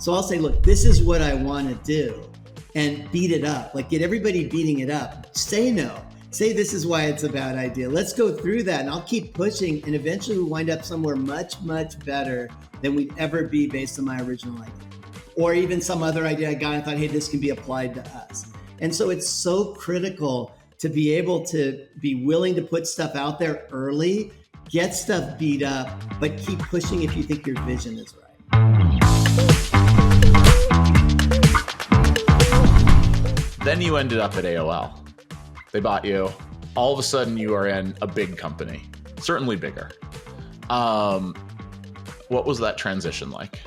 So I'll say, look, this is what I want to do, and beat it up, like get everybody beating it up. Say no. Say this is why it's a bad idea. Let's go through that, and I'll keep pushing, and eventually we wind up somewhere much, much better than we'd ever be based on my original idea. Or even some other idea I got and thought, hey, this can be applied to us. And so it's so critical to be able to be willing to put stuff out there early, get stuff beat up, but keep pushing if you think your vision is right. Then you ended up at AOL. They bought you. All of a sudden, you are in a big company, certainly bigger. What was that transition like?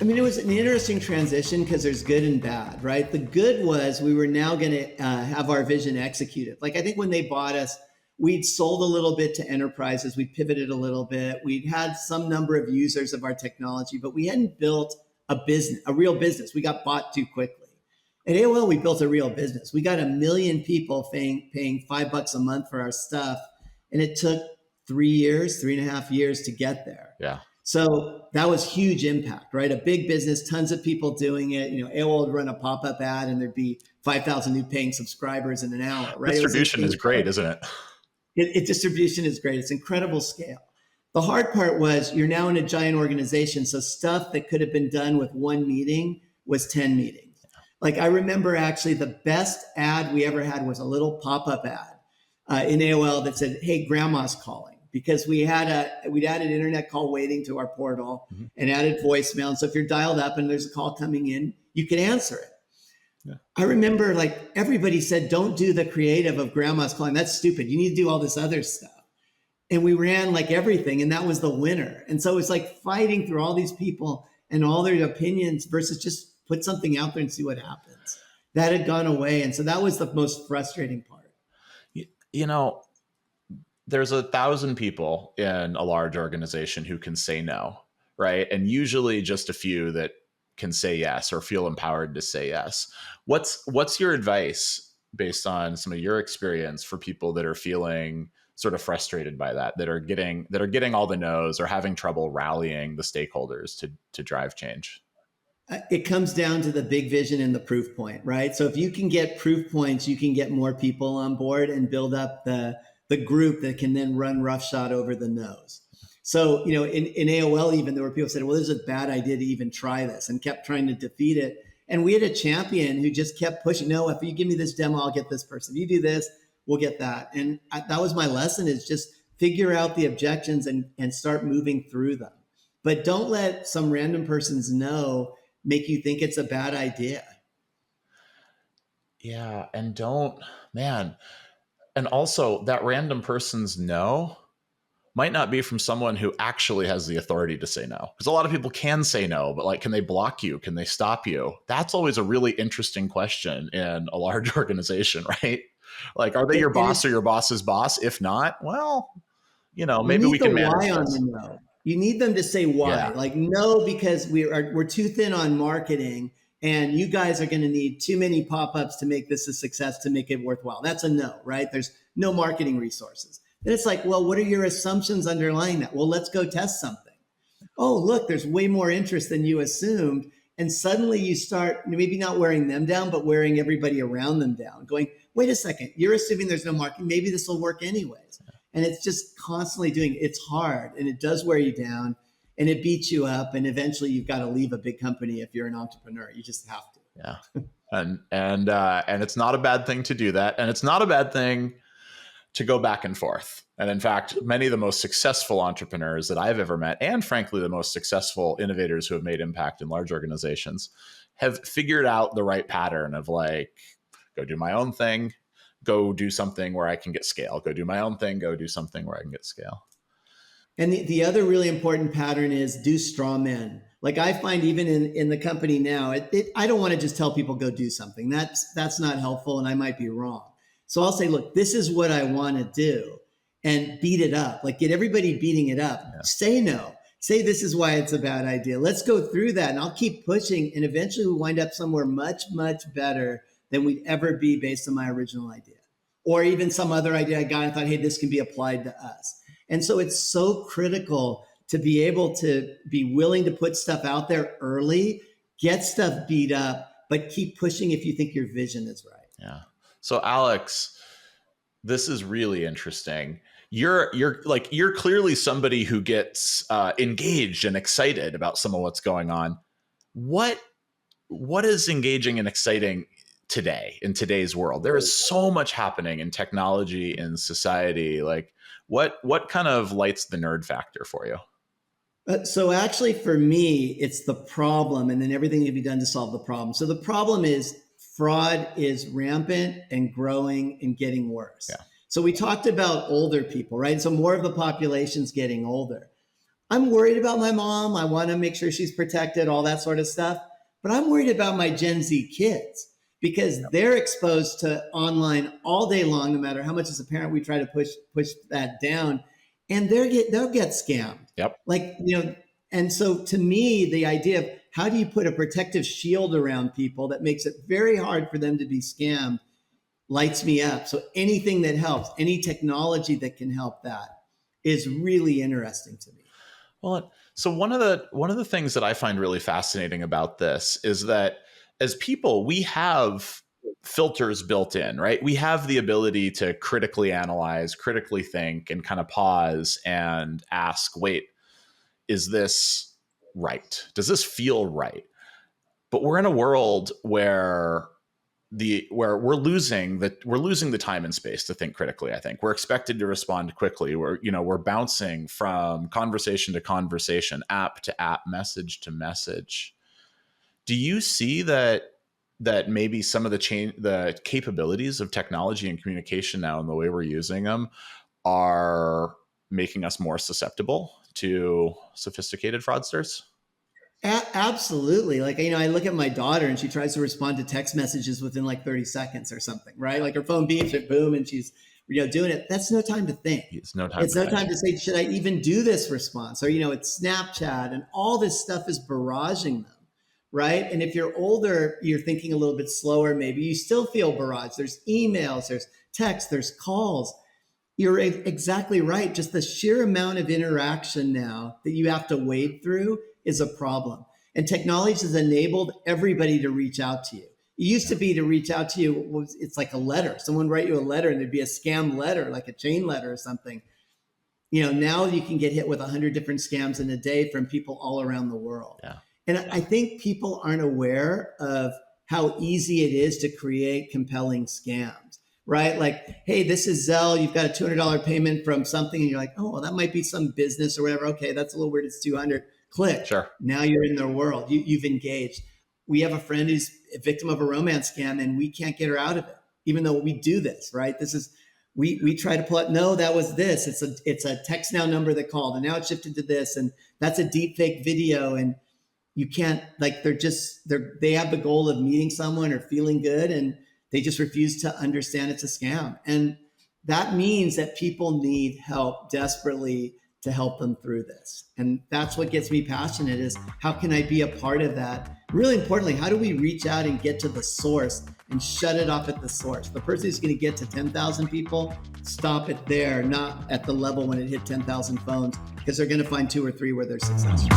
I mean, it was an interesting transition because there's good and bad, right? The good was we were now going to have our vision executed. Like, I think when they bought us, we'd sold a little bit to enterprises. We pivoted a little bit. We'd had some number of users of our technology, but we hadn't built a real business. We got bought too quickly. At AOL, we built a real business. We got 1 million people paying $5 a month for our stuff. And it took 3.5 years to get there. Yeah. So that was huge impact, right? A big business, tons of people doing it. AOL would run a pop-up ad and there'd be 5,000 new paying subscribers in an hour, right? Distribution is great, isn't it? Distribution is great. It's incredible scale. The hard part was you're now in a giant organization. So stuff that could have been done with 1 meeting was 10 meetings. Like, I remember actually the best ad we ever had was a little pop-up ad in AOL that said, hey, grandma's calling, because we'd added internet call waiting to our portal and added voicemail. And so if you're dialed up and there's a call coming in, you could answer it. Yeah. I remember like everybody said, don't do the creative of grandma's calling. That's stupid. You need to do all this other stuff. And we ran like everything, and that was the winner. And so it's like fighting through all these people and all their opinions versus just put something out there and see what happens. That had gone away. And so that was the most frustrating part. There's 1,000 people in a large organization who can say no, right? And usually just a few that can say yes or feel empowered to say yes. What's your advice based on some of your experience for people that are feeling sort of frustrated by that are getting all the no's or having trouble rallying the stakeholders to drive change? It comes down to the big vision and the proof point, right? So if you can get proof points, you can get more people on board and build up the group that can then run roughshod over the no's. So, in AOL, even there were people who said, well, this is a bad idea to even try this, and kept trying to defeat it. And we had a champion who just kept pushing, no, if you give me this demo, I'll get this person. If you do this, we'll get that. And that was my lesson, is just figure out the objections and start moving through them. But don't let some random person's no make you think it's a bad idea. Yeah. And also that random person's no might not be from someone who actually has the authority to say no. Because a lot of people can say no, but like, can they block you? Can they stop you? That's always a really interesting question in a large organization, right? Like, are they your boss or your boss's boss? If not, well, maybe we can manage why on the no. You need them to say why. Yeah. Like, no, because we're too thin on marketing, and you guys are going to need too many pop-ups to make this a success, to make it worthwhile. That's a no, right? There's no marketing resources. Then it's like, well, what are your assumptions underlying that? Well, let's go test something. Oh, look, there's way more interest than you assumed. And suddenly you start maybe not wearing them down, but wearing everybody around them down, going, wait a second, you're assuming there's no marketing. Maybe this will work anyways. And it's just constantly doing it. It's hard, and it does wear you down, and it beats you up. And eventually you've got to leave a big company if you're an entrepreneur. You just have to. Yeah. And it's not a bad thing to do that. And it's not a bad thing to go back and forth. And in fact, many of the most successful entrepreneurs that I've ever met, and frankly, the most successful innovators who have made impact in large organizations, have figured out the right pattern of like, go do my own thing, go do something where I can get scale, go do my own thing, go do something where I can get scale. And the other really important pattern is do straw men. Like, I find even in the company now, I don't want to just tell people go do something. That's not helpful, and I might be wrong. So I'll say, look, this is what I want to do, and beat it up. Like, get everybody beating it up. Yeah. Say no. Say this is why it's a bad idea. Let's go through that, and I'll keep pushing, and eventually we wind up somewhere much, much better than we'd ever be based on my original idea. Or even some other idea I got and thought, hey, this can be applied to us. And so it's so critical to be able to be willing to put stuff out there early, get stuff beat up, but keep pushing if you think your vision is right. Yeah. So Alex, this is really interesting. You're clearly somebody who gets engaged and excited about some of what's going on. What is engaging and exciting today in today's world? There is so much happening in technology and society. Like what kind of lights the nerd factor for you? So actually for me, it's the problem and then everything can be done to solve the problem. So the problem is fraud is rampant and growing and getting worse. Yeah. So we talked about older people, right? So more of the population's getting older. I'm worried about my mom. I want to make sure she's protected, all that sort of stuff. But I'm worried about my Gen Z kids because they're exposed to online all day long, no matter how much as a parent we try to push that down. And they'll get scammed. Yep. And so to me, the idea of how do you put a protective shield around people that makes it very hard for them to be scammed lights me up. So anything that helps, any technology that can help that is really interesting to me. Well, so one of the things that I find really fascinating about this is that as people, we have filters built in, right? We have the ability to critically analyze, critically think, and kind of pause and ask, wait, is this right? Does this feel right? But we're in a world where we're losing the time and space to think critically. I think we're expected to respond quickly. We're bouncing from conversation to conversation, app to app, message to message. Do you see that maybe some of the capabilities of technology and communication now and the way we're using them are making us more susceptible to sophisticated fraudsters? Absolutely. I look at my daughter and she tries to respond to text messages within like 30 seconds or something, right? Like her phone beeps, it boom, and she's doing it. That's no time to think. It's no time to say, should I even do this response? Or, it's Snapchat and all this stuff is barraging them, right? And if you're older, you're thinking a little bit slower, maybe you still feel barraged. There's emails, there's texts, there's calls. You're exactly right. Just the sheer amount of interaction now that you have to wade through is a problem. And technology has enabled everybody to reach out to you. It used to be to reach out to you, it's like a letter. Someone would write you a letter and there'd be a scam letter, like a chain letter or something. Now you can get hit with 100 different scams in a day from people all around the world. Yeah. And I think people aren't aware of how easy it is to create compelling scams, right? Like, hey, this is Zelle. You've got a $200 payment from something. And you're like, oh, well, that might be some business or whatever. Okay, that's a little weird. It's 200. Click. Sure. Now you're in their world. You've engaged. We have a friend who's a victim of a romance scam and we can't get her out of it, even though we do this, right? We try to pull up, no, that was this. It's a text now number that called and now it's shifted to this. And that's a deep fake video. And you can't, they have the goal of meeting someone or feeling good and they just refuse to understand it's a scam. And that means that people need help desperately to help them through this. And that's what gets me passionate is how can I be a part of that? Really importantly, how do we reach out and get to the source and shut it off at the source? The person who's going to get to 10,000 people, stop it there, not at the level when it hit 10,000 phones, because they're going to find 2 or 3 where they're successful.